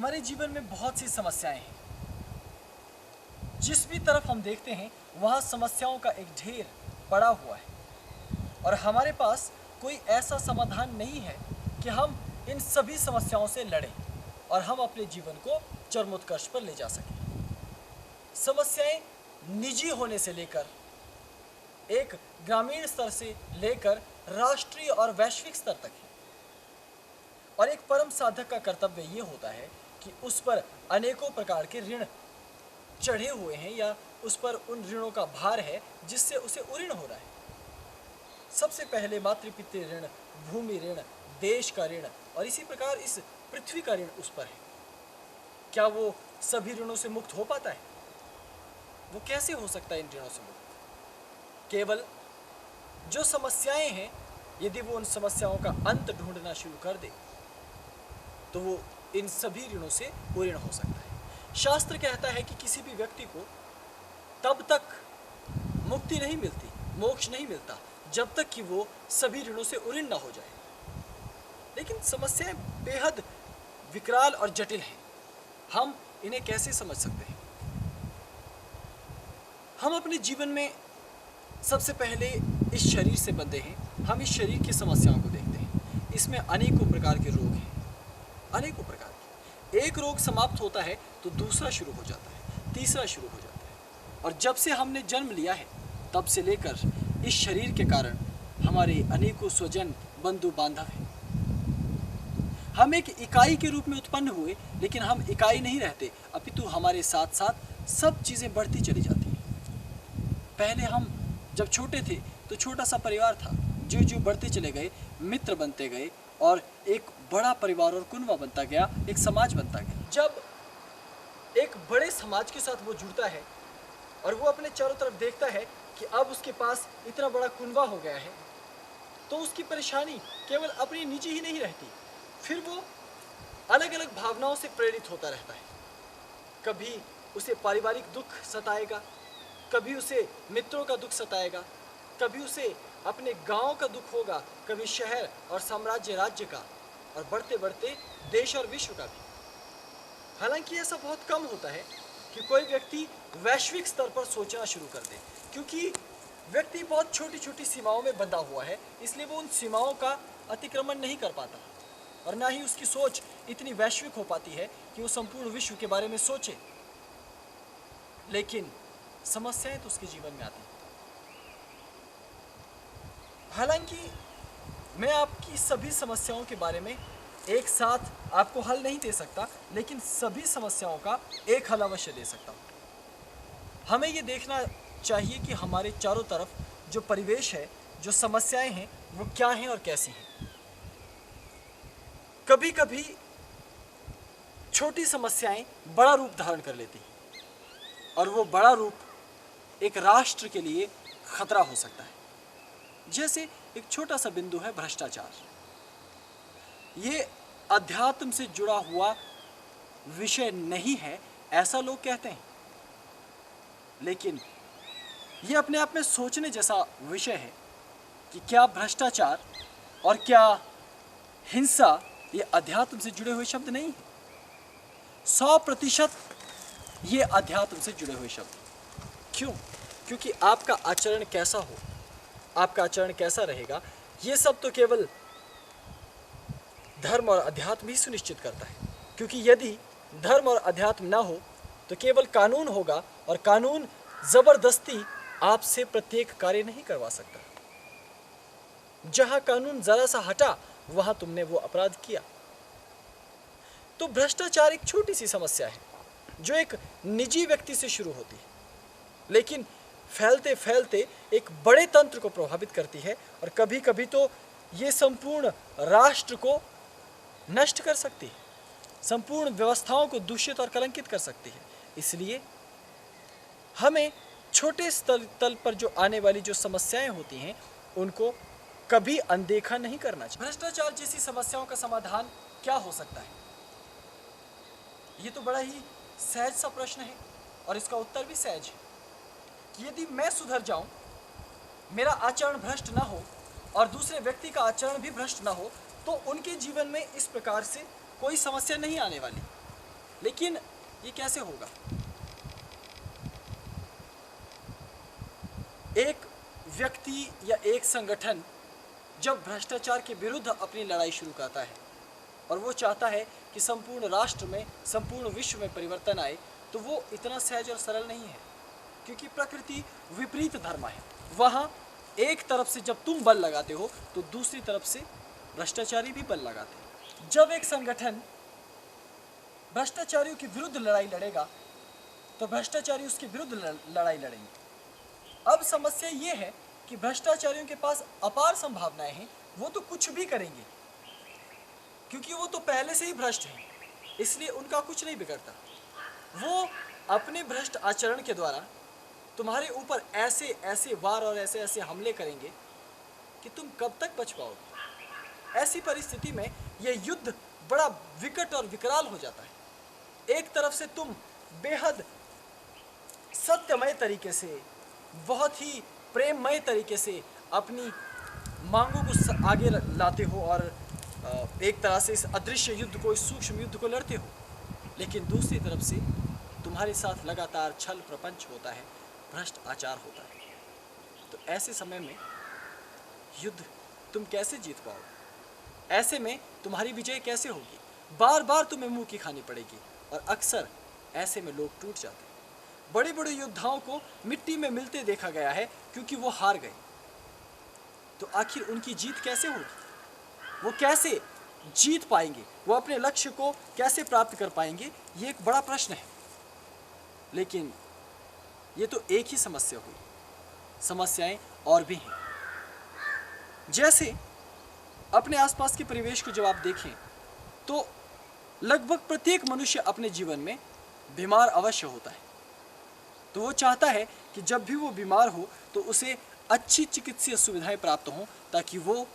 हमारे जीवन में बहुत सी समस्याएं हैं। जिस भी तरफ हम देखते हैं वहाँ समस्याओं का एक ढेर पड़ा हुआ है और हमारे पास कोई ऐसा समाधान नहीं है कि हम इन सभी समस्याओं से लड़ें और हम अपने जीवन को चरमोत्कर्ष पर ले जा सकें। समस्याएं निजी होने से लेकर एक ग्रामीण स्तर से लेकर राष्ट्रीय और वैश्विक स्तर तक है और एक परम साधक का कर्तव्य ये होता है कि उस पर अनेकों प्रकार के ऋण चढ़े हुए हैं या उस पर उन ऋणों का भार है जिससे उसे उऋण हो रहा है। सबसे पहले मातृपितृ ऋण, भूमि ऋण, देश का ऋण और इसी प्रकार इस पृथ्वी का ऋण उस पर है। क्या वो सभी ऋणों से मुक्त हो पाता है? वो कैसे हो सकता है इन ऋणों से मुक्त? केवल जो समस्याएं हैं, यदि वो उन समस्याओं का अंत ढूंढना शुरू कर दे तो वो इन सभी ऋणों से उऋण हो सकता है। शास्त्र कहता है कि किसी भी व्यक्ति को तब तक मुक्ति नहीं मिलती, मोक्ष नहीं मिलता जब तक कि वो सभी ऋणों से उऋण ना हो जाए। लेकिन समस्याएं बेहद विकराल और जटिल हैं। हम इन्हें कैसे समझ सकते हैं? हम अपने जीवन में सबसे पहले इस शरीर से बंधे हैं। हम इस शरीर की समस्याओं को देखते हैं। इसमें अनेकों प्रकार के रोग हैं, अनेकों प्रकार के। एक रोग समाप्त होता है तो दूसरा शुरू हो जाता है, तीसरा शुरू हो जाता है और जब से हमने जन्म लिया है तब से लेकर इस शरीर के कारण हमारे अनेकों स्वजन, बंधु बांधव हैं। हम एक इकाई के रूप में उत्पन्न हुए, लेकिन हम इकाई नहीं रहते, अपितु हमारे साथ साथ सब चीज़ें बढ़ती चली जाती हैं। पहले हम जब छोटे थे तो छोटा सा परिवार था, जो जो बढ़ते चले गए, मित्र बनते गए और एक बड़ा परिवार और कुनबा बनता गया, एक समाज बनता गया। जब एक बड़े समाज के साथ वो जुड़ता है और वो अपने चारों तरफ देखता है कि अब उसके पास इतना बड़ा कुनबा हो गया है, तो उसकी परेशानी केवल अपनी निजी ही नहीं रहती, फिर वो अलग अलग भावनाओं से प्रेरित होता रहता है। कभी उसे पारिवारिक दुख सताएगा, कभी उसे मित्रों का दुख सताएगा, कभी उसे अपने गांव का दुख होगा, कभी शहर और साम्राज्य राज्य का और बढ़ते बढ़ते देश और विश्व का भी। हालांकि ऐसा बहुत कम होता है कि कोई व्यक्ति वैश्विक स्तर पर सोचना शुरू कर दे, क्योंकि व्यक्ति बहुत छोटी छोटी सीमाओं में बंधा हुआ है, इसलिए वो उन सीमाओं का अतिक्रमण नहीं कर पाता और ना ही उसकी सोच इतनी वैश्विक हो पाती है कि वो संपूर्ण विश्व के बारे में सोचे। लेकिन समस्याएं तो उसके जीवन में आती हैं। हालांकि मैं आपकी सभी समस्याओं के बारे में एक साथ आपको हल नहीं दे सकता, लेकिन सभी समस्याओं का एक हल अवश्य दे सकता हूँ। हमें ये देखना चाहिए कि हमारे चारों तरफ जो परिवेश है, जो समस्याएं हैं, वो क्या हैं और कैसी हैं। कभी कभी छोटी समस्याएं बड़ा रूप धारण कर लेती हैं और वो बड़ा रूप एक राष्ट्र के लिए खतरा हो सकता है। जैसे एक छोटा सा बिंदु है भ्रष्टाचार। ये अध्यात्म से जुड़ा हुआ विषय नहीं है, ऐसा लोग कहते हैं, लेकिन ये अपने आप में सोचने जैसा विषय है कि क्या भ्रष्टाचार और क्या हिंसा ये अध्यात्म से जुड़े हुए शब्द नहीं है। 100% ये अध्यात्म से जुड़े हुए शब्द। क्यों? क्योंकि आपका आचरण कैसा हो, आपका आचरण कैसा रहेगा, ये सब तो केवल धर्म और अध्यात्म ही सुनिश्चित करता है। क्योंकि यदि धर्म और अध्यात्म ना हो तो केवल कानून होगा और कानून जबरदस्ती आपसे प्रत्येक कार्य नहीं करवा सकता। जहां कानून जरा सा हटा वहां तुमने वो अपराध किया। तो भ्रष्टाचार एक छोटी सी समस्या है जो एक निजी व्यक्ति से शुरू होती है, लेकिन फैलते फैलते एक बड़े तंत्र को प्रभावित करती है और कभी कभी तो ये संपूर्ण राष्ट्र को नष्ट कर सकती है, संपूर्ण व्यवस्थाओं को दूषित और कलंकित कर सकती है। इसलिए हमें छोटे तल पर जो आने वाली जो समस्याएं होती हैं उनको कभी अनदेखा नहीं करना चाहिए। भ्रष्टाचार जैसी समस्याओं का समाधान क्या हो सकता है? ये तो बड़ा ही सहज सा प्रश्न है और इसका उत्तर भी सहज है कि यदि मैं सुधर जाऊं, मेरा आचरण भ्रष्ट ना हो और दूसरे व्यक्ति का आचरण भी भ्रष्ट ना हो, तो उनके जीवन में इस प्रकार से कोई समस्या नहीं आने वाली। लेकिन ये कैसे होगा? एक व्यक्ति या एक संगठन जब भ्रष्टाचार के विरुद्ध अपनी लड़ाई शुरू करता है और वो चाहता है कि संपूर्ण राष्ट्र में, संपूर्ण विश्व में परिवर्तन आए, तो वो इतना सहज और सरल नहीं है, क्योंकि प्रकृति विपरीत धर्म है। वहाँ एक तरफ से जब तुम बल लगाते हो तो दूसरी तरफ से भ्रष्टाचारी भी बल लगाते हैं। जब एक संगठन भ्रष्टाचारियों के विरुद्ध लड़ाई लड़ेगा तो भ्रष्टाचारी उसके विरुद्ध लड़ाई लड़ेंगे। अब समस्या ये है कि भ्रष्टाचारियों के पास अपार संभावनाएं हैं, वो तो कुछ भी करेंगे क्योंकि वो तो पहले से ही भ्रष्ट हैं, इसलिए उनका कुछ नहीं बिगड़ता। वो अपने भ्रष्ट आचरण के द्वारा तुम्हारे ऊपर ऐसे ऐसे वार और ऐसे ऐसे हमले करेंगे कि तुम कब तक बच पाओगे। ऐसी परिस्थिति में यह युद्ध बड़ा विकट और विकराल हो जाता है। एक तरफ से तुम बेहद सत्यमय तरीके से, बहुत ही प्रेममय तरीके से अपनी मांगों को आगे लाते हो और एक तरह से इस अदृश्य युद्ध को, इस सूक्ष्म युद्ध को लड़ते हो, लेकिन दूसरी तरफ से तुम्हारे साथ लगातार छल प्रपंच होता है, भ्रष्ट आचार होता है। तो ऐसे समय में युद्ध तुम कैसे जीत पाओगे? ऐसे में तुम्हारी विजय कैसे होगी? बार बार तुम्हें मुंह की खानी पड़ेगी और अक्सर ऐसे में लोग टूट जाते हैं। बड़े बड़े योद्धाओं को मिट्टी में मिलते देखा गया है क्योंकि वो हार गए। तो आखिर उनकी जीत कैसे होगी? वो कैसे जीत पाएंगे? वो अपने लक्ष्य को कैसे प्राप्त कर पाएंगे? ये एक बड़ा प्रश्न है। लेकिन ये तो एक ही समस्या हुई, समस्याएं और भी हैं। जैसे अपने आसपास के परिवेश को जब आप देखें तो लगभग प्रत्येक मनुष्य अपने जीवन में बीमार अवश्य होता है। तो वो चाहता है कि जब भी वो बीमार हो तो उसे अच्छी चिकित्सीय सुविधाएं प्राप्त हों ताकि वो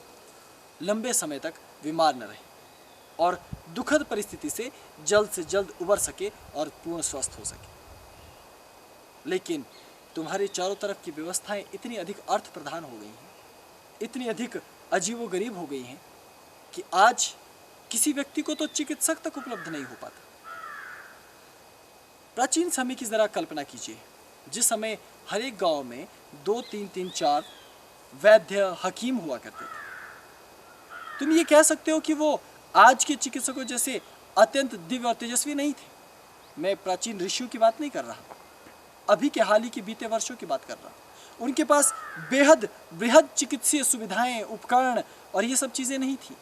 लंबे समय तक बीमार न रहे और दुखद परिस्थिति से जल्द उबर सके और पूर्ण स्वस्थ हो सके। लेकिन तुम्हारे चारों तरफ की व्यवस्थाएं इतनी अधिक अर्थ प्रधान हो गई हैं, इतनी अधिक अजीबोगरीब हो गई हैं कि आज किसी व्यक्ति को तो चिकित्सक तक उपलब्ध नहीं हो पाता। प्राचीन समय की जरा कल्पना कीजिए, जिस समय हर एक गांव में 2, 3, 4 वैद्य हकीम हुआ करते थे। तुम ये कह सकते हो कि वो आज के चिकित्सकों जैसे अत्यंत दिव्य और तेजस्वी नहीं थे। मैं प्राचीन ऋषियों की बात नहीं कर रहा, अभी के हाल ही के बीते वर्षों की बात कर रहा हूं। उनके पास बेहद बृहद चिकित्सीय सुविधाएं, उपकरण और ये सब चीजें नहीं थी,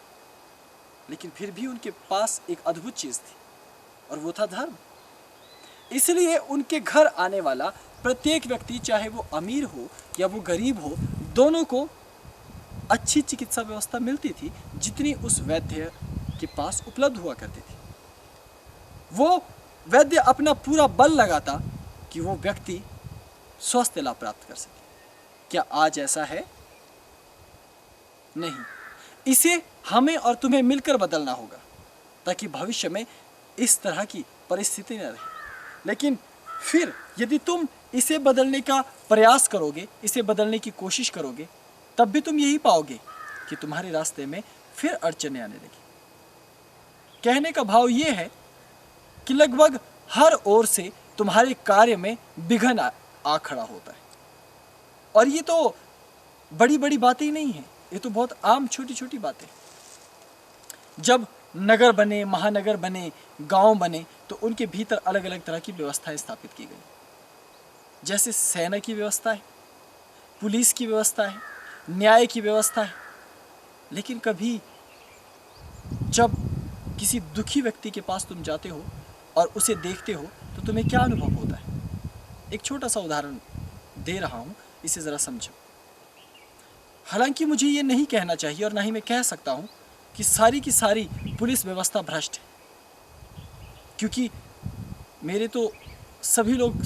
लेकिन फिर भी उनके पास एक अद्भुत चीज थी और वो था धर्म। इसलिए उनके घर आने वाला प्रत्येक व्यक्ति, चाहे वो अमीर हो या वो गरीब हो, दोनों को अच्छी चिकित्सा व्यवस्था मिलती थी जितनी उस वैद्य के पास उपलब्ध हुआ करती थी। वो वैद्य अपना पूरा बल लगाता कि वो व्यक्ति स्वास्थ्य लाभ प्राप्त कर सके। क्या आज ऐसा है? नहीं। इसे हमें और तुम्हें मिलकर बदलना होगा ताकि भविष्य में इस तरह की परिस्थिति न रहे। लेकिन फिर यदि तुम इसे बदलने का प्रयास करोगे, इसे बदलने की कोशिश करोगे, तब भी तुम यही पाओगे कि तुम्हारे रास्ते में फिर अड़चनें आने लगी। कहने का भाव ये है कि लगभग हर ओर से तुम्हारे कार्य में विघ्न आ खड़ा होता है। और ये तो बड़ी बड़ी बातें ही नहीं है, ये तो बहुत आम छोटी छोटी बातें। जब नगर बने, महानगर बने, गांव बने, तो उनके भीतर अलग अलग तरह की व्यवस्थाएं स्थापित की गई। जैसे सेना की व्यवस्था है, पुलिस की व्यवस्था है, न्याय की व्यवस्था है। लेकिन कभी जब किसी दुखी व्यक्ति के पास तुम जाते हो और उसे देखते हो तो तुम्हें क्या अनुभव होता है? एक छोटा सा उदाहरण दे रहा हूं, इसे जरा समझो। हालांकि मुझे ये नहीं कहना चाहिए और ना ही मैं कह सकता हूं कि सारी की सारी पुलिस व्यवस्था भ्रष्ट है, क्योंकि मेरे तो सभी लोग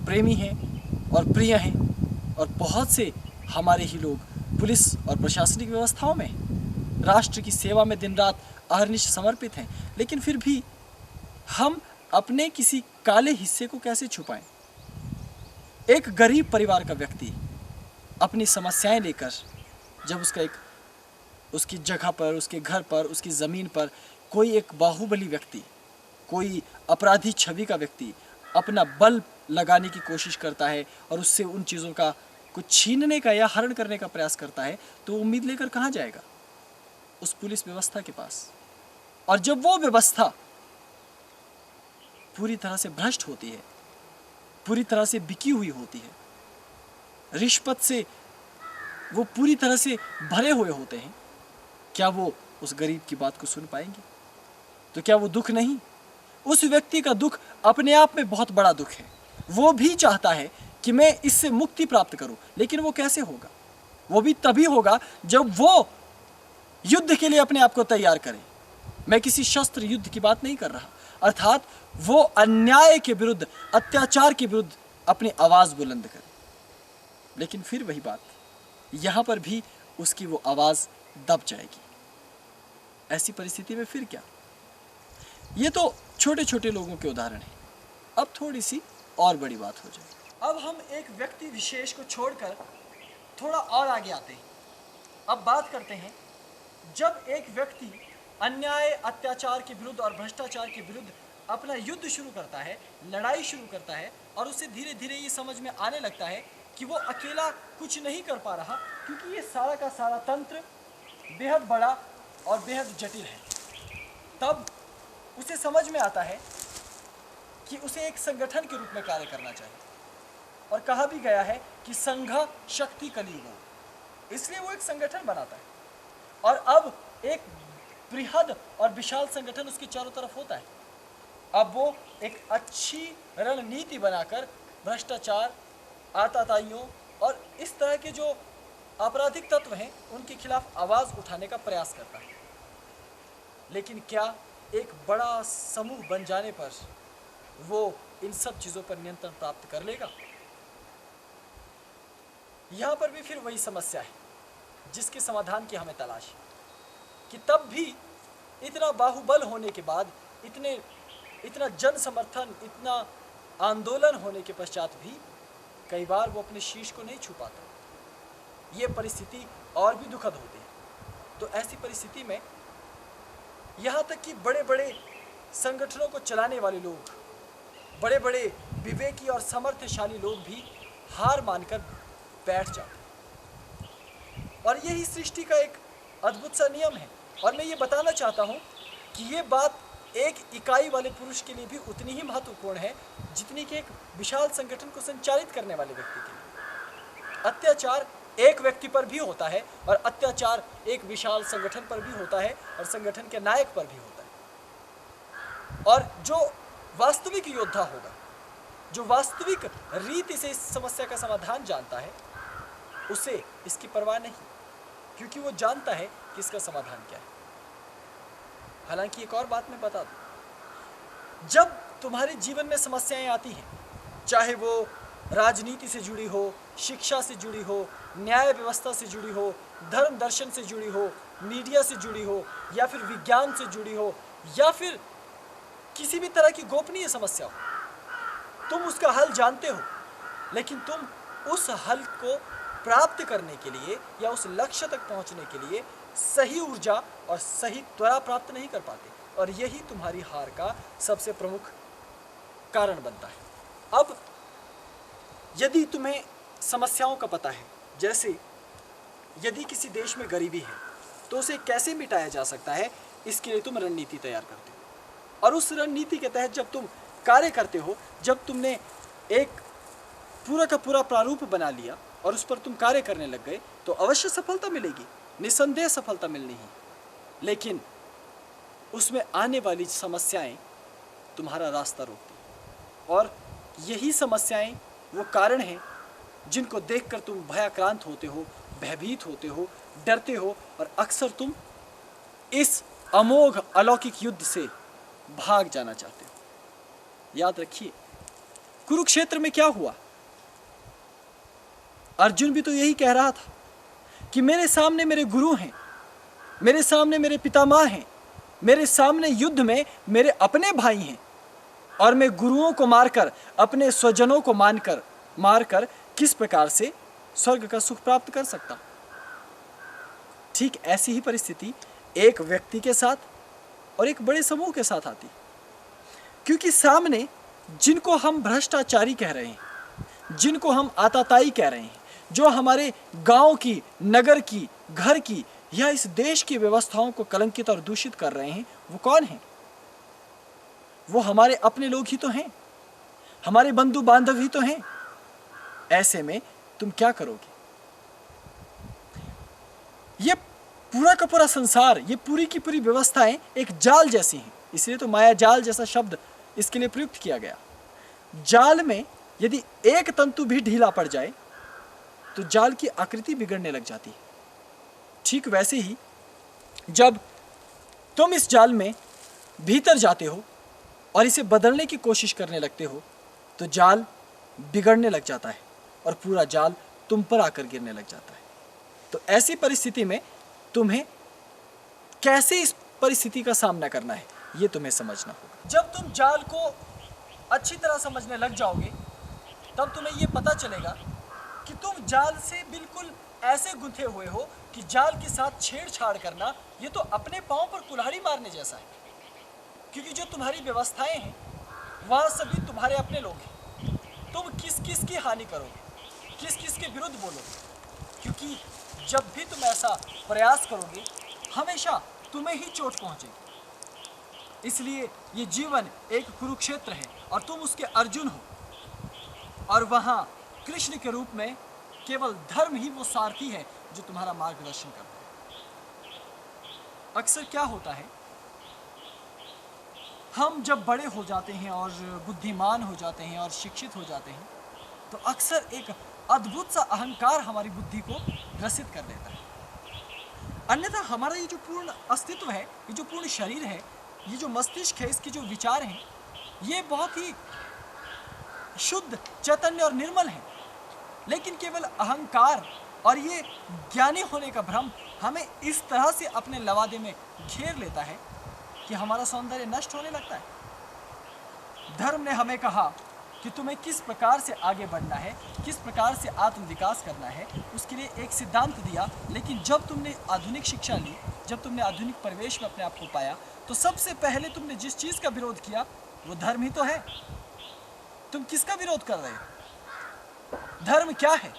प्रेमी हैं और प्रिय हैं और बहुत से हमारे ही लोग पुलिस और प्रशासनिक व्यवस्थाओं में, राष्ट्र की सेवा में दिन रात अहर्निश समर्पित हैं। लेकिन फिर भी हम अपने किसी काले हिस्से को कैसे छुपाएं? एक गरीब परिवार का व्यक्ति अपनी समस्याएं लेकर जब उसकी जगह पर, उसके घर पर, उसकी ज़मीन पर कोई एक बाहुबली व्यक्ति, कोई अपराधी छवि का व्यक्ति अपना बल लगाने की कोशिश करता है और उससे उन चीज़ों का कुछ छीनने का या हरण करने का प्रयास करता है, तो उम्मीद लेकर कहाँ जाएगा? उस पुलिस व्यवस्था के पास। और जब वो व्यवस्था पूरी तरह से भ्रष्ट होती है, पूरी तरह से बिकी हुई होती है, रिश्वत से वो पूरी तरह से भरे हुए होते हैं, क्या वो उस गरीब की बात को सुन पाएंगे? तो क्या वो दुख नहीं? उस व्यक्ति का दुख अपने आप में बहुत बड़ा दुख है। वो भी चाहता है कि मैं इससे मुक्ति प्राप्त करूं, लेकिन वो कैसे होगा? वो भी तभी होगा जब वो युद्ध के लिए अपने आप को तैयार करे। मैं किसी शस्त्र युद्ध की बात नहीं कर रहा, अर्थात वो अन्याय के विरुद्ध, अत्याचार के विरुद्ध अपनी आवाज बुलंद करे। लेकिन फिर वही बात, यहां पर भी उसकी वो आवाज दब जाएगी। ऐसी परिस्थिति में फिर क्या? ये तो छोटे छोटे लोगों के उदाहरण हैं। अब थोड़ी सी और बड़ी बात हो जाए। अब हम एक व्यक्ति विशेष को छोड़कर थोड़ा और आगे आते हैं। अब बात करते हैं, जब एक व्यक्ति अन्याय, अत्याचार के विरुद्ध और भ्रष्टाचार के विरुद्ध अपना युद्ध शुरू करता है, लड़ाई शुरू करता है, और उसे धीरे धीरे ये समझ में आने लगता है कि वो अकेला कुछ नहीं कर पा रहा, क्योंकि ये सारा का सारा तंत्र बेहद बड़ा और बेहद जटिल है। तब उसे समझ में आता है कि उसे एक संगठन के रूप में कार्य करना चाहिए। और कहा भी गया है कि संघ शक्ति कलियुग, इसलिए वो एक संगठन बनाता है। और अब एक बृहद और विशाल संगठन उसके चारों तरफ होता है। अब वो एक अच्छी रणनीति बनाकर भ्रष्टाचार, आतताइयों और इस तरह के जो आपराधिक तत्व हैं उनके खिलाफ आवाज उठाने का प्रयास करता है। लेकिन क्या एक बड़ा समूह बन जाने पर वो इन सब चीजों पर नियंत्रण प्राप्त कर लेगा? यहां पर भी फिर वही समस्या है जिसके समाधान की हमें तलाश है, कि तब भी इतना बाहुबल होने के बाद, इतना जन समर्थन, इतना आंदोलन होने के पश्चात भी कई बार वो अपने शीश को नहीं छू पाता। ये परिस्थिति और भी दुखद होती है। तो ऐसी परिस्थिति में यहाँ तक कि बड़े बड़े संगठनों को चलाने वाले लोग, बड़े बड़े विवेकी और समर्थशाली लोग भी हार मानकर बैठ जाते हैं। और यही सृष्टि का एक अद्भुत सा नियम है। और मैं ये बताना चाहता हूँ कि ये बात एक इकाई वाले पुरुष के लिए भी उतनी ही महत्वपूर्ण है जितनी कि एक विशाल संगठन को संचालित करने वाले व्यक्ति के लिए। अत्याचार एक व्यक्ति पर भी होता है और अत्याचार एक विशाल संगठन पर भी होता है और संगठन के नायक पर भी होता है। और जो वास्तविक योद्धा होगा, जो वास्तविक रीति से इस समस्या का समाधान जानता है, उसे इसकी परवाह नहीं, क्योंकि वो जानता है कि इसका समाधान क्या है। हालांकि एक और बात मैं बता दूं, जब तुम्हारे जीवन में समस्याएं आती हैं, चाहे वो राजनीति से जुड़ी हो, शिक्षा से जुड़ी हो, न्याय व्यवस्था से जुड़ी हो, धर्म दर्शन से जुड़ी हो, मीडिया से जुड़ी हो, या फिर विज्ञान से जुड़ी हो, या फिर किसी भी तरह की गोपनीय समस्या हो, तुम उसका हल जानते हो, लेकिन तुम उस हल को प्राप्त करने के लिए या उस लक्ष्य तक पहुंचने के लिए सही ऊर्जा और सही त्वरा प्राप्त नहीं कर पाते। और यही तुम्हारी हार का सबसे प्रमुख कारण बनता है। अब यदि तुम्हें समस्याओं का पता है, जैसे यदि किसी देश में गरीबी है तो उसे कैसे मिटाया जा सकता है, इसके लिए तुम रणनीति तैयार करते हो। और उस रणनीति के तहत जब तुम कार्य करते हो, जब तुमने एक पूरा का पूरा प्रारूप बना लिया और उस पर तुम कार्य करने लग गए, तो अवश्य सफलता मिलेगी, निसंदेह सफलता मिलनी ही। लेकिन उसमें आने वाली समस्याएं तुम्हारा रास्ता रोकती हैं। और यही समस्याएं वो कारण हैं जिनको देखकर तुम भयाक्रांत होते हो, भयभीत होते हो, डरते हो, और अक्सर तुम इस अमोघ अलौकिक युद्ध से भाग जाना चाहते हो। याद रखिए, कुरुक्षेत्र में क्या हुआ? अर्जुन भी तो यही कह रहा था कि मेरे सामने मेरे गुरु हैं, मेरे सामने मेरे पितामह हैं, मेरे सामने युद्ध में मेरे अपने भाई हैं, और मैं गुरुओं को मारकर, अपने स्वजनों को मारकर किस प्रकार से स्वर्ग का सुख प्राप्त कर सकता हूं। ठीक ऐसी ही परिस्थिति एक व्यक्ति के साथ और एक बड़े समूह के साथ आती। क्योंकि सामने जिनको हम भ्रष्टाचारी कह रहे हैं, जिनको हम आताताई कह रहे हैं, जो हमारे गांव की, नगर की, घर की या इस देश की व्यवस्थाओं को कलंकित और दूषित कर रहे हैं, वो कौन हैं? वो हमारे अपने लोग ही तो हैं, हमारे बंधु बांधव ही तो हैं। ऐसे में तुम क्या करोगे? ये पूरा का पूरा संसार, ये पूरी की पूरी व्यवस्थाएं एक जाल जैसी हैं। इसलिए तो माया जाल जैसा शब्द इसके लिए प्रयुक्त किया गया। जाल में यदि एक तंतु भी ढीला पड़ जाए तो जाल की आकृति बिगड़ने लग जाती है। ठीक वैसे ही जब तुम इस जाल में भीतर जाते हो और इसे बदलने की कोशिश करने लगते हो तो जाल बिगड़ने लग जाता है और पूरा जाल तुम पर आकर गिरने लग जाता है। तो ऐसी परिस्थिति में तुम्हें कैसे इस परिस्थिति का सामना करना है, ये तुम्हें समझना होगा। जब तुम जाल को अच्छी तरह समझने लग जाओगे तब तुम्हें ये पता चलेगा कि तुम जाल से बिल्कुल ऐसे गुंथे हुए हो कि जाल के साथ छेड़छाड़ करना ये तो अपने पांव पर कुल्हाड़ी मारने जैसा है। क्योंकि जो तुम्हारी व्यवस्थाएं हैं वहाँ सभी तुम्हारे अपने लोग हैं। तुम किस किस की हानि करोगे, किस किस के विरुद्ध बोलोगे, क्योंकि जब भी तुम ऐसा प्रयास करोगे हमेशा तुम्हें ही चोट पहुंचेगी। इसलिए ये जीवन एक कुरुक्षेत्र है और तुम उसके अर्जुन हो, और वहाँ कृष्ण के रूप में केवल धर्म ही वो सारथी है जो तुम्हारा मार्गदर्शन करता है। अक्सर क्या होता है, हम जब बड़े हो जाते हैं और बुद्धिमान हो जाते हैं और शिक्षित हो जाते हैं तो अक्सर एक अद्भुत सा अहंकार हमारी बुद्धि को ग्रसित कर लेता है। अन्यथा हमारा ये जो पूर्ण अस्तित्व है, ये जो पूर्ण शरीर है, ये जो मस्तिष्क है, इसके जो विचार हैं, ये बहुत ही शुद्ध, चैतन्य और निर्मल है। लेकिन केवल अहंकार और ये ज्ञानी होने का भ्रम हमें इस तरह से अपने लवादे में घेर लेता है कि हमारा सौंदर्य नष्ट होने लगता है। धर्म ने हमें कहा कि तुम्हें किस प्रकार से आगे बढ़ना है, किस प्रकार से आत्म विकास करना है, उसके लिए एक सिद्धांत दिया। लेकिन जब तुमने आधुनिक शिक्षा ली, जब तुमने आधुनिक परिवेश में अपने आप को पाया, तो सबसे पहले तुमने जिस चीज़ का विरोध किया वो धर्म ही तो है। तुम किसका विरोध कर रहे हो? धर्म क्या है?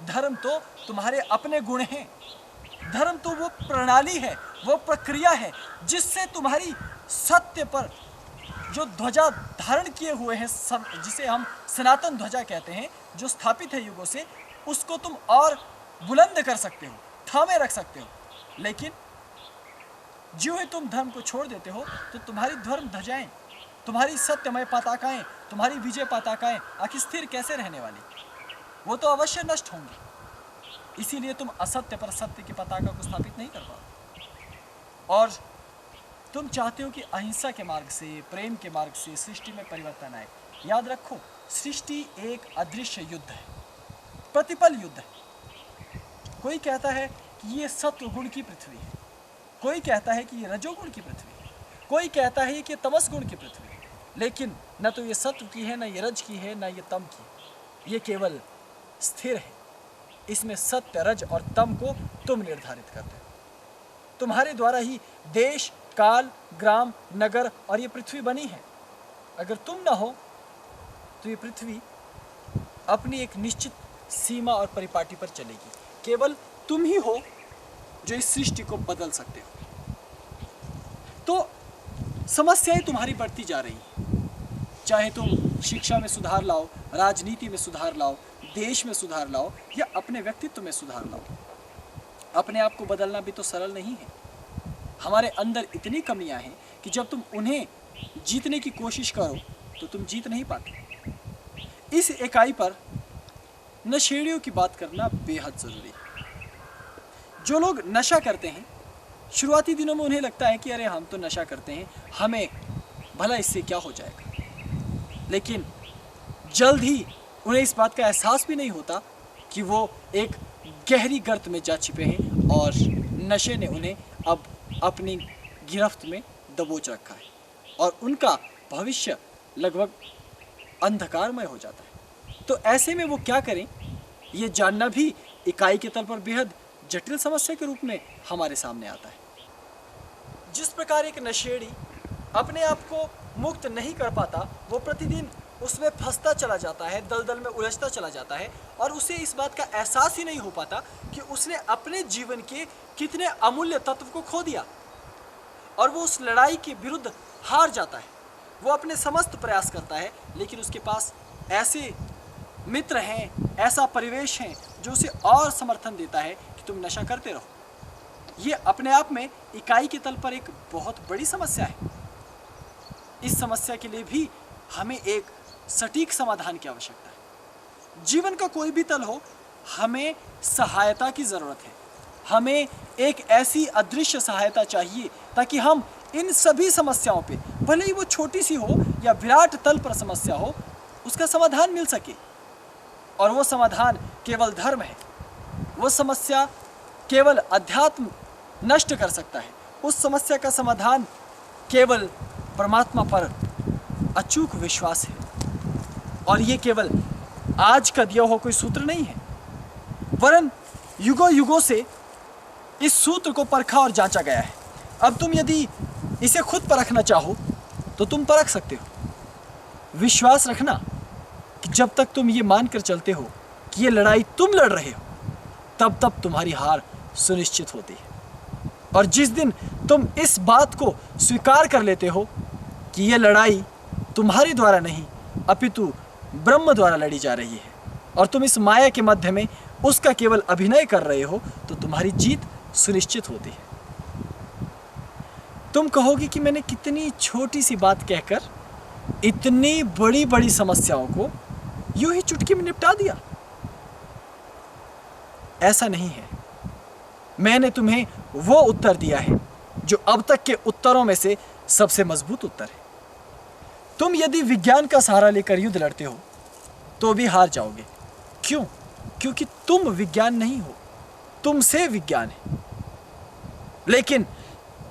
धर्म तो तुम्हारे अपने गुण हैं। धर्म तो वो प्रणाली है, वो प्रक्रिया है जिससे तुम्हारी सत्य पर जो ध्वजा धारण किए हुए हैं, जिसे हम सनातन ध्वजा कहते हैं, जो स्थापित है युगों से, उसको तुम और बुलंद कर सकते हो, थामे रख सकते हो। लेकिन जो ही तुम धर्म को छोड़ देते हो तो तुम्हारी धर्म ध्वजाएं, तुम्हारी सत्यमय पताकाएं, तुम्हारी विजय पताकाएं आखिर स्थिर कैसे रहने वाली? वो तो अवश्य नष्ट होंगी। इसीलिए तुम असत्य पर सत्य की पताका को स्थापित नहीं कर पाओ। और तुम चाहते हो कि अहिंसा के मार्ग से, प्रेम के मार्ग से सृष्टि में परिवर्तन आए। याद रखो, सृष्टि एक अदृश्य युद्ध है, प्रतिपल युद्ध है। कोई कहता है कि ये सत्व गुण की पृथ्वी है, कोई कहता है कि ये रजोगुण की पृथ्वी है, कोई कहता है कि ये तमस गुण की पृथ्वी है। लेकिन न तो ये सत्व की है, न ये रज की है, न ये तम की। ये केवल स्थिर है। इसमें सत्य, रज और तम को तुम निर्धारित करते हो। तुम्हारे द्वारा ही देश, काल, ग्राम, नगर और ये पृथ्वी बनी है। अगर तुम ना हो तो ये पृथ्वी अपनी एक निश्चित सीमा और परिपाटी पर चलेगी। केवल तुम ही हो जो इस सृष्टि को बदल सकते हो। तो समस्याएं तुम्हारी बढ़ती जा रही हैं। चाहे तुम शिक्षा में सुधार लाओ, राजनीति में सुधार लाओ, देश में सुधार लाओ या अपने व्यक्तित्व में सुधार लाओ, अपने आप को बदलना भी तो सरल नहीं है। हमारे अंदर इतनी कमियां हैं कि जब तुम उन्हें जीतने की कोशिश करो तो तुम जीत नहीं पाते। इस इकाई पर नशेड़ियों की बात करना बेहद ज़रूरी है। जो लोग नशा करते हैं, शुरुआती दिनों में उन्हें लगता है कि अरे हम तो नशा करते हैं, हमें भला इससे क्या हो जाएगा। लेकिन जल्द ही उन्हें इस बात का एहसास भी नहीं होता कि वो एक गहरी गर्त में जा छिपे हैं और नशे ने उन्हें अब अपनी गिरफ्त में दबोच रखा है और उनका भविष्य लगभग अंधकारमय हो जाता है। तो ऐसे में वो क्या करें, ये जानना भी इकाई के तल पर बेहद जटिल समस्या के रूप में हमारे सामने आता है। जिस प्रकार एक नशेड़ी अपने आप को मुक्त नहीं कर पाता, वो प्रतिदिन उसमें फंसता चला जाता है, दलदल में उलझता चला जाता है और उसे इस बात का एहसास ही नहीं हो पाता कि उसने अपने जीवन के कितने अमूल्य तत्व को खो दिया और वो उस लड़ाई के विरुद्ध हार जाता है। वो अपने समस्त प्रयास करता है, लेकिन उसके पास ऐसे मित्र हैं, ऐसा परिवेश है जो उसे और समर्थन देता है कि तुम नशा करते रहो। ये अपने आप में इकाई के तल पर एक बहुत बड़ी समस्या है। इस समस्या के लिए भी हमें एक सटीक समाधान की आवश्यकता है। जीवन का कोई भी तल हो, हमें सहायता की ज़रूरत है। हमें एक ऐसी अदृश्य सहायता चाहिए ताकि हम इन सभी समस्याओं पे, भले ही वो छोटी सी हो या विराट तल पर समस्या हो, उसका समाधान मिल सके। और वो समाधान केवल धर्म है। वो समस्या केवल अध्यात्म नष्ट कर सकता है। उस समस्या का समाधान केवल परमात्मा पर अचूक विश्वास है। और ये केवल आज का दिया हुआ कोई सूत्र नहीं है, वरन युगों युगों से इस सूत्र को परखा और जांचा गया है। अब तुम यदि इसे खुद परखना चाहो तो तुम परख सकते हो। विश्वास रखना कि जब तक तुम ये मानकर चलते हो कि ये लड़ाई तुम लड़ रहे हो, तब तब तुम्हारी हार सुनिश्चित होती है। और जिस दिन तुम इस बात को स्वीकार कर लेते हो कि ये लड़ाई तुम्हारे द्वारा नहीं अपितु ब्रह्म द्वारा लड़ी जा रही है और तुम इस माया के मध्य में उसका केवल अभिनय कर रहे हो, तो तुम्हारी जीत सुनिश्चित होती है। तुम कहोगे कि मैंने कितनी छोटी सी बात कहकर इतनी बड़ी बड़ी समस्याओं को यूं ही चुटकी में निपटा दिया। ऐसा नहीं है। मैंने तुम्हें वो उत्तर दिया है जो अब तक के उत्तरों में से सबसे मजबूत उत्तर है। तुम यदि विज्ञान का सहारा लेकर युद्ध लड़ते हो तो भी हार जाओगे। क्यों? क्योंकि तुम विज्ञान नहीं हो, तुमसे विज्ञान है। लेकिन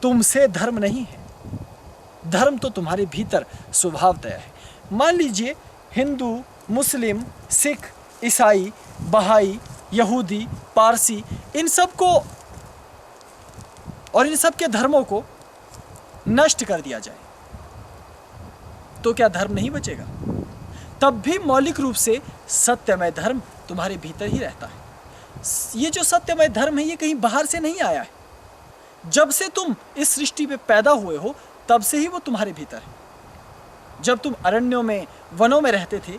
तुमसे धर्म नहीं है। धर्म तो तुम्हारे भीतर स्वभावतः है। मान लीजिए हिंदू, मुस्लिम, सिख, ईसाई, बहाई, यहूदी, पारसी, इन सब को और इन सब के धर्मों को नष्ट कर दिया जाए, तो क्या धर्म नहीं बचेगा? तब भी मौलिक रूप से सत्यमय धर्म तुम्हारे भीतर ही रहता है। ये जो सत्यमय धर्म है, ये कहीं बाहर से नहीं आया है। जब से तुम इस सृष्टि पे पैदा हुए हो, तब से ही वो तुम्हारे भीतर है। जब तुम अरण्यों में, वनों में रहते थे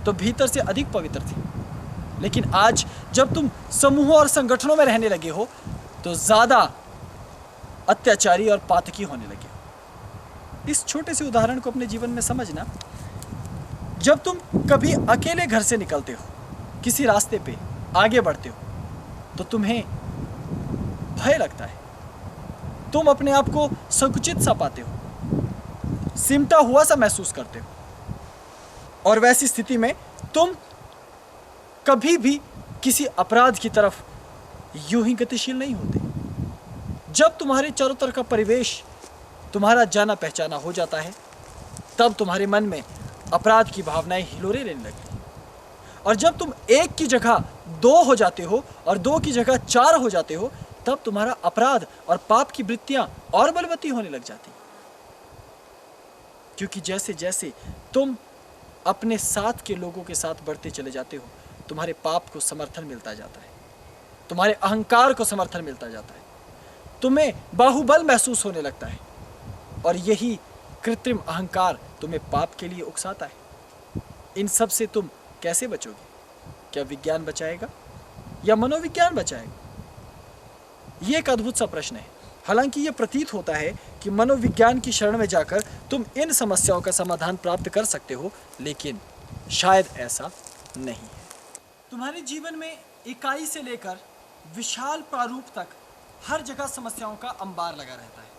तो भीतर से अधिक पवित्र थे, लेकिन आज जब तुम समूहों और संगठनों में रहने लगे हो तो ज्यादा अत्याचारी और पातकी होने लगे हो। इस छोटे से उदाहरण को अपने जीवन में समझना। जब तुम कभी अकेले घर से निकलते हो, किसी रास्ते पे आगे बढ़ते हो, तो तुम्हें भय लगता है। तुम अपने आप को संकुचित सा पाते हो, सिमटा हुआ सा महसूस करते हो। और वैसी स्थिति में तुम कभी भी किसी अपराध की तरफ यूं ही गतिशील नहीं होते। जब तुम्हारे चारों तरफ का परिवेश तुम्हारा जाना पहचाना हो जाता है, तब तुम्हारे मन में अपराध की भावनाएं हिलोरे लेने लगती हैं। और जब तुम एक की जगह दो हो जाते हो और दो की जगह चार हो जाते हो, तब तुम्हारा अपराध और पाप की वृत्तियां और बलवती होने लग जाती। क्योंकि जैसे जैसे तुम अपने साथ के लोगों के साथ बढ़ते चले जाते हो, तुम्हारे पाप को समर्थन मिलता जाता है, तुम्हारे अहंकार को समर्थन मिलता जाता है, तुम्हें बाहुबल महसूस होने लगता है। और यही कृत्रिम अहंकार तुम्हें पाप के लिए उकसाता है। इन सब से तुम कैसे बचोगे? क्या विज्ञान बचाएगा या मनोविज्ञान बचाएगा? ये एक अद्भुत सा प्रश्न है। हालांकि ये प्रतीत होता है कि मनोविज्ञान की शरण में जाकर तुम इन समस्याओं का समाधान प्राप्त कर सकते हो, लेकिन शायद ऐसा नहीं है। तुम्हारे जीवन में इकाई से लेकर विशाल प्रारूप तक हर जगह समस्याओं का अंबार लगा रहता है।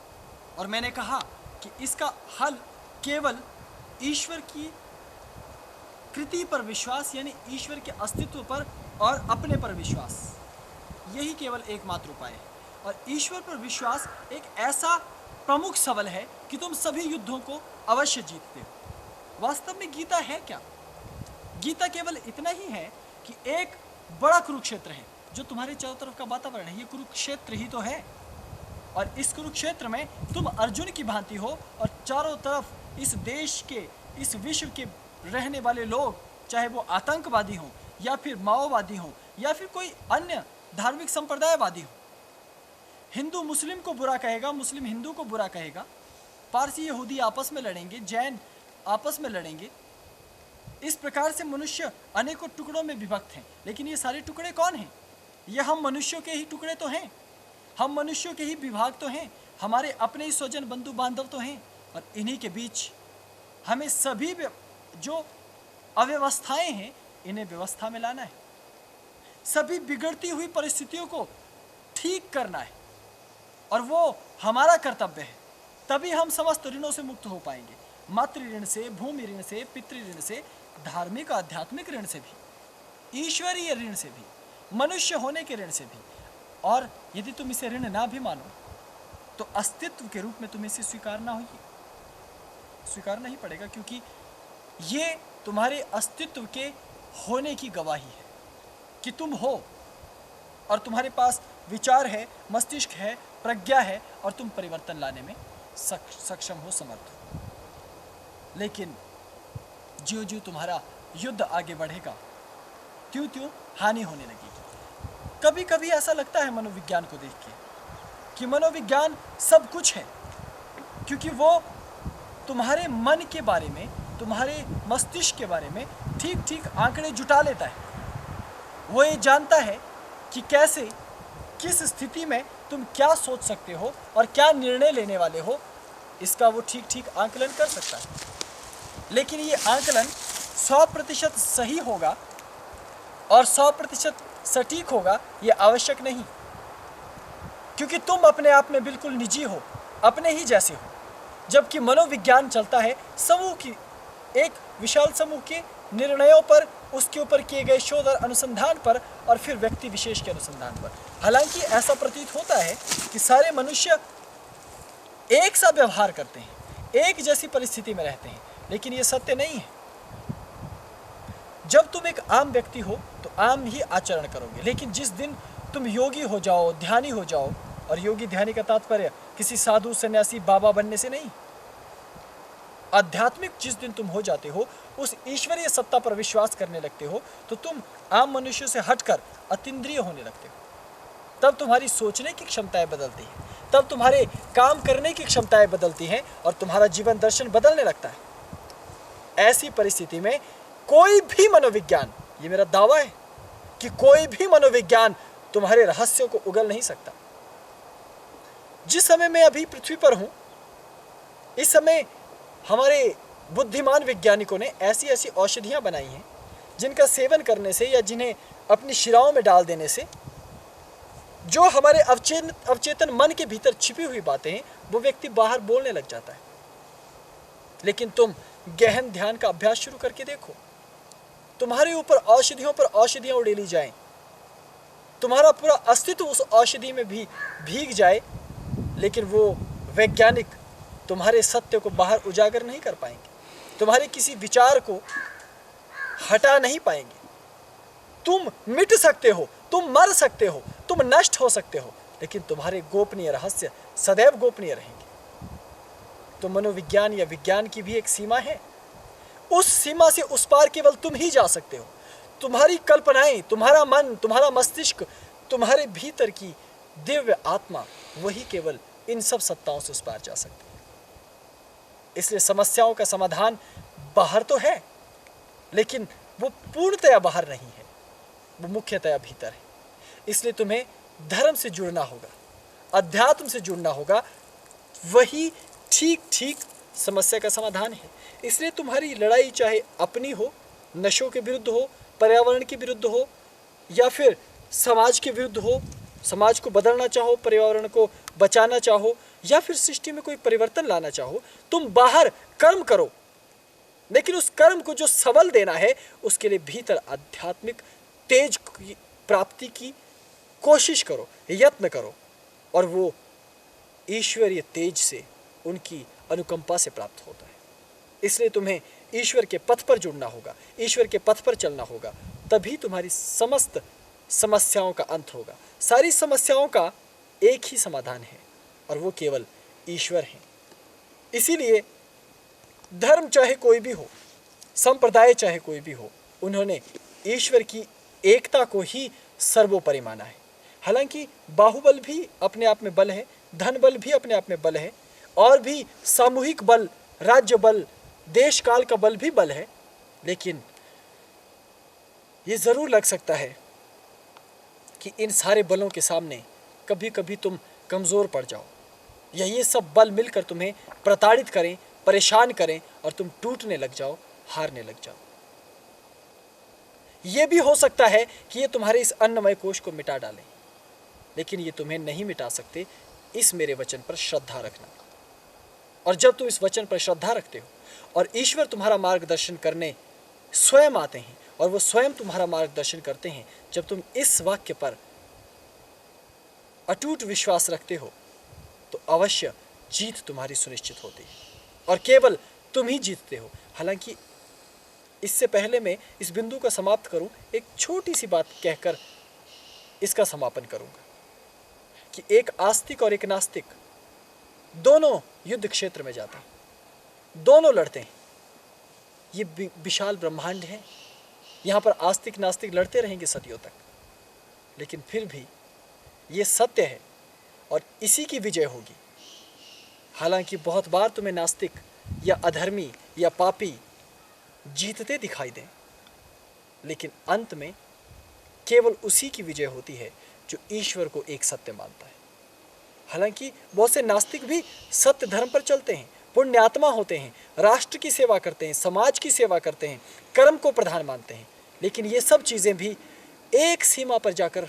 और मैंने कहा कि इसका हल केवल ईश्वर की कृति पर विश्वास, यानी ईश्वर के अस्तित्व पर और अपने पर विश्वास, यही केवल एकमात्र उपाय है। और ईश्वर पर विश्वास एक ऐसा प्रमुख सबल है कि तुम सभी युद्धों को अवश्य जीतते हो। वास्तव में गीता है क्या? गीता केवल इतना ही है कि एक बड़ा कुरुक्षेत्र है जो तुम्हारे चारों तरफ का वातावरण है। ये कुरुक्षेत्र ही तो है। और इस कुरुक्षेत्र में तुम अर्जुन की भांति हो और चारों तरफ इस देश के, इस विश्व के रहने वाले लोग, चाहे वो आतंकवादी हों या फिर माओवादी हों या फिर कोई अन्य धार्मिक संप्रदायवादी हो, हिंदू मुस्लिम को बुरा कहेगा, मुस्लिम हिंदू को बुरा कहेगा, पारसी यहूदी आपस में लड़ेंगे, जैन आपस में लड़ेंगे। इस प्रकार से मनुष्य अनेकों टुकड़ों में विभक्त हैं। लेकिन ये सारे टुकड़े कौन हैं? ये हम मनुष्यों के ही टुकड़े तो हैं, हम मनुष्यों के ही विभाग तो हैं, हमारे अपने ही स्वजन बंधु बांधव तो हैं। और इन्हीं के बीच हमें सभी जो अव्यवस्थाएं हैं इन्हें व्यवस्था में लाना है, सभी बिगड़ती हुई परिस्थितियों को ठीक करना है, और वो हमारा कर्तव्य है। तभी हम समस्त ऋणों से मुक्त हो पाएंगे, मातृ ऋण से, भूमि ऋण से, पितृ ऋण से, धार्मिक आध्यात्मिक ऋण से भी, ईश्वरीय ऋण से भी, मनुष्य होने के ऋण से भी। और यदि तुम इसे ऋण ना भी मानो तो अस्तित्व के रूप में तुम्हें इसे स्वीकारना ही पड़ेगा, क्योंकि ये तुम्हारे अस्तित्व के होने की गवाही है कि तुम हो, और तुम्हारे पास विचार है, मस्तिष्क है, प्रज्ञा है, और तुम परिवर्तन लाने में सक्षम हो, समर्थ हो। लेकिन ज्यों ज्यों तुम्हारा युद्ध आगे बढ़ेगा त्यों त्यों हानि होने लगेगी। कभी कभी ऐसा लगता है मनोविज्ञान को देख के कि मनोविज्ञान सब कुछ है, क्योंकि वो तुम्हारे मन के बारे में, तुम्हारे मस्तिष्क के बारे में ठीक ठीक आंकड़े जुटा लेता है। वो ये जानता है कि कैसे, किस स्थिति में तुम क्या सोच सकते हो और क्या निर्णय लेने वाले हो, इसका वो ठीक ठीक आंकलन कर सकता है। लेकिन ये आंकलन 100% सही होगा और 100% सटीक होगा ये आवश्यक नहीं, क्योंकि तुम अपने आप में बिल्कुल निजी हो, अपने ही जैसे हो। जबकि मनोविज्ञान चलता है समूह की, एक विशाल समूह के निर्णयों पर, उसके ऊपर किए गए शोध और अनुसंधान पर, और फिर व्यक्ति विशेष के अनुसंधान पर। हालांकि ऐसा प्रतीत होता है कि सारे मनुष्य एक सा व्यवहार करते हैं, एक जैसी परिस्थिति में रहते हैं, लेकिन ये सत्य नहीं है। जब तुम एक आम व्यक्ति हो तो आम ही आचरण करोगे, लेकिन जिस दिन तुम योगी हो जाओ, ध्यानी हो जाओ, और योगी ध्यानी का तात्पर्य किसी साधु, सन्यासी, बाबा बनने से नहीं, आध्यात्मिक जिस दिन तुम हो जाते हो, उस ईश्वरीय सत्ता पर विश्वास करने लगते हो, तो तुम आम मनुष्यों से हटकर अतीन्द्रिय होने लगते हो। तब तुम्हारी सोचने की क्षमताएं बदलती हैं, तब तुम्हारे काम करने की क्षमताएं बदलती हैं, और तुम्हारा जीवन दर्शन बदलने लगता है। ऐसी परिस्थिति में कोई भी मनोविज्ञान, ये मेरा दावा है कि कोई भी मनोविज्ञान तुम्हारे रहस्यों को उगल नहीं सकता। जिस समय मैं अभी पृथ्वी पर हूं, इस समय हमारे बुद्धिमान वैज्ञानिकों ने ऐसी ऐसी औषधियां बनाई हैं जिनका सेवन करने से या जिन्हें अपनी शिराओं में डाल देने से जो हमारे अवचेतन मन के भीतर छिपी हुई बातें हैं वो व्यक्ति बाहर बोलने लग जाता है। लेकिन तुम गहन ध्यान का अभ्यास शुरू करके देखो, तुम्हारे ऊपर औषधियों पर औषधियां उड़ेली जाएं, तुम्हारा पूरा अस्तित्व उस औषधि में भी भीग जाए, लेकिन वो वैज्ञानिक तुम्हारे सत्य को बाहर उजागर नहीं कर पाएंगे, तुम्हारे किसी विचार को हटा नहीं पाएंगे। तुम मिट सकते हो, तुम मर सकते हो, तुम नष्ट हो सकते हो, लेकिन तुम्हारे गोपनीय रहस्य सदैव गोपनीय रहेंगे। तो मनोविज्ञान या विज्ञान की भी एक सीमा है, उस सीमा से उस पार केवल तुम ही जा सकते हो। तुम्हारी कल्पनाएं, तुम्हारा मन, तुम्हारा मस्तिष्क, तुम्हारे भीतर की दिव्य आत्मा, वही केवल इन सब सत्ताओं से उस पार जा सकती है। इसलिए समस्याओं का समाधान बाहर तो है, लेकिन वो पूर्णतया बाहर नहीं है, वो मुख्यतया भीतर है। इसलिए तुम्हें धर्म से जुड़ना होगा, अध्यात्म से जुड़ना होगा, वही ठीक ठीक समस्या का समाधान है। इसलिए तुम्हारी लड़ाई चाहे अपनी हो, नशों के विरुद्ध हो, पर्यावरण के विरुद्ध हो, या फिर समाज के विरुद्ध हो, समाज को बदलना चाहो, पर्यावरण को बचाना चाहो, या फिर सृष्टि में कोई परिवर्तन लाना चाहो, तुम बाहर कर्म करो, लेकिन उस कर्म को जो सबल देना है उसके लिए भीतर आध्यात्मिक तेज की प्राप्ति की कोशिश करो, यत्न करो, और वो ईश्वरीय तेज से, उनकी अनुकंपा से प्राप्त होता है। इसलिए तुम्हें ईश्वर के पथ पर जुड़ना होगा, ईश्वर के पथ पर चलना होगा, तभी तुम्हारी समस्त समस्याओं का अंत होगा। सारी समस्याओं का एक ही समाधान है, और वो केवल ईश्वर है। इसीलिए धर्म चाहे कोई भी हो, संप्रदाय चाहे कोई भी हो, उन्होंने ईश्वर की एकता को ही सर्वोपरि माना है। हालांकि बाहुबल भी अपने आप में बल है, धन बल भी अपने आप में बल है, और भी सामूहिक बल, राज्य बल, देश काल का बल भी बल है, लेकिन ये जरूर लग सकता है कि इन सारे बलों के सामने कभी कभी तुम कमजोर पड़ जाओ, या ये सब बल मिलकर तुम्हें प्रताड़ित करें, परेशान करें, और तुम टूटने लग जाओ, हारने लग जाओ। ये भी हो सकता है कि ये तुम्हारे इस अन्नमय कोश को मिटा डालें, लेकिन ये तुम्हें नहीं मिटा सकते। इस मेरे वचन पर श्रद्धा रखना, और जब तुम इस वचन पर श्रद्धा रखते हो और ईश्वर तुम्हारा मार्गदर्शन करने स्वयं आते हैं, और वो स्वयं तुम्हारा मार्गदर्शन करते हैं, जब तुम इस वाक्य पर अटूट विश्वास रखते हो, तो अवश्य जीत तुम्हारी सुनिश्चित होती है, और केवल तुम ही जीतते हो। हालांकि इससे पहले मैं इस बिंदु का समाप्त करूं, एक छोटी सी बात कहकर इसका समापन करूंगा कि एक आस्तिक और एक नास्तिक दोनों युद्ध क्षेत्र में जाते हैं, दोनों लड़ते हैं। ये विशाल ब्रह्मांड है, यहाँ पर आस्तिक नास्तिक लड़ते रहेंगे सदियों तक, लेकिन फिर भी ये सत्य है और इसी की विजय होगी। हालांकि बहुत बार तुम्हें नास्तिक या अधर्मी या पापी जीतते दिखाई दें, लेकिन अंत में केवल उसी की विजय होती है जो ईश्वर को एक सत्य मानता है। हालांकि बहुत से नास्तिक भी सत्य धर्म पर चलते हैं, पुण्यात्मा होते हैं, राष्ट्र की सेवा करते हैं, समाज की सेवा करते हैं, कर्म को प्रधान मानते हैं, लेकिन ये सब चीज़ें भी एक सीमा पर जाकर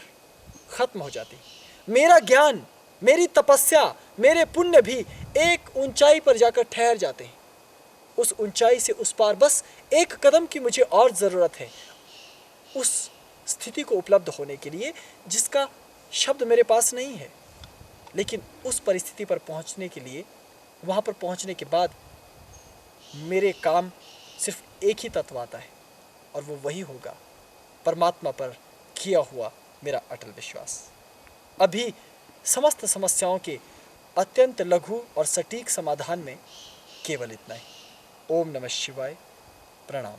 खत्म हो जाती। मेरा ज्ञान, मेरी तपस्या, मेरे पुण्य भी एक ऊंचाई पर जाकर ठहर जाते हैं। उस ऊंचाई से उस पार बस एक कदम की मुझे और ज़रूरत है, उस स्थिति को उपलब्ध होने के लिए जिसका शब्द मेरे पास नहीं है। लेकिन उस परिस्थिति पर पहुंचने के लिए, वहाँ पर पहुंचने के बाद मेरे काम सिर्फ एक ही तत्व आता है, और वो वही होगा, परमात्मा पर किया हुआ मेरा अटल विश्वास। अभी समस्त समस्याओं के अत्यंत लघु और सटीक समाधान में केवल इतना ही। ओम नमः शिवाय। प्रणाम।